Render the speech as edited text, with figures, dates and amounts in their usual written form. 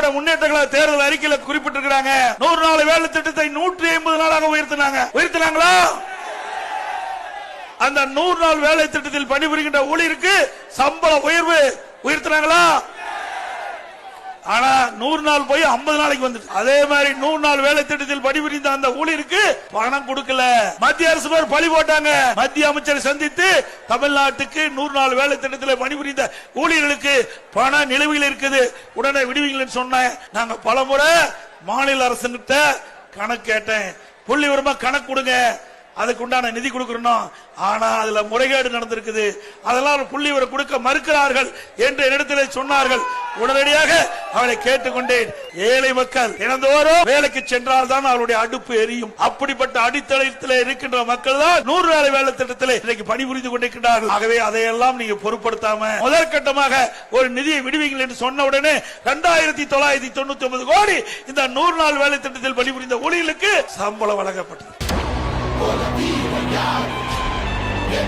திராவிட முன்னேற்ற கழக தேர்தல் அறிக்கையில் குறிப்பிட்டிருக்கிறாங்க. 100 நாள் வேலை திட்டத்தை 150 நாளாக உயர்த்தினாங்களா? அந்த 100 நாள் வேலை திட்டத்தில் பணிபுரிகின்ற ஊழியருக்கு சம்பள உயர்வு உயர்த்தினாங்களா? ஆனா 100 நாள் போய் 50 நாளைக்கு வந்துச்சு. அதே மாதிரி 100 நாள் வேலை திட்டத்தில் பணிபுரிந்த அந்த ஊழியருக்கு பணம் கொடுக்கல. மத்திய அரசு பேர் பழி போட்டாங்க. மத்திய அமைச்சரை சந்தித்து தமிழ்நாட்டுக்கு 100 நாள் வேலை திட்டத்தில் பணிபுரிந்த ஊழியர்களுக்கு பண நிலுவையில் இருக்குது, உடனே விடுவீங்கன்னு சொன்னேன். நாங்க பலமுறை மாநில அரசுகிட்ட கணக்கு கேட்டேன். புள்ளி விவரமா கணக்கு கொடுங்க, அதுக்கு உண்டான நிதி கொடுக்கணும். ஆனா அதுல முறைகேடு நடந்திருக்குது, அதெல்லாம் புள்ளி விவரம் கொடுக்க மறுக்கிறார்கள் என்று என்னிடத்தில் சொன்னார்கள். உடனடியாக அவளை கேட்டுக்கொண்டேன். ஏழை மக்கள் தினந்தோறும் வேலைக்கு சென்றால் தான் அவருடைய அடுப்பு எரியும். அப்படிப்பட்ட அடித்தளத்தில் இருக்கின்ற மக்கள் தான் 100 நாள் வேலை திட்டத்தில் இன்னைக்கு பணிபுரிந்து கொண்டிருக்கிறார்கள். ஆகவே அதையெல்லாம் நீங்க பொருட்படுத்தாம முதற்கட்டமாக ஒரு நிதியை விடுவீங்கள் என்று சொன்ன உடனே 2999 கோடி இந்த 100 நாள் வேலை திட்டத்தில் பணிபுரிந்த ஊழியர்களுக்கு சம்பளம் வழங்கப்பட்டது. Get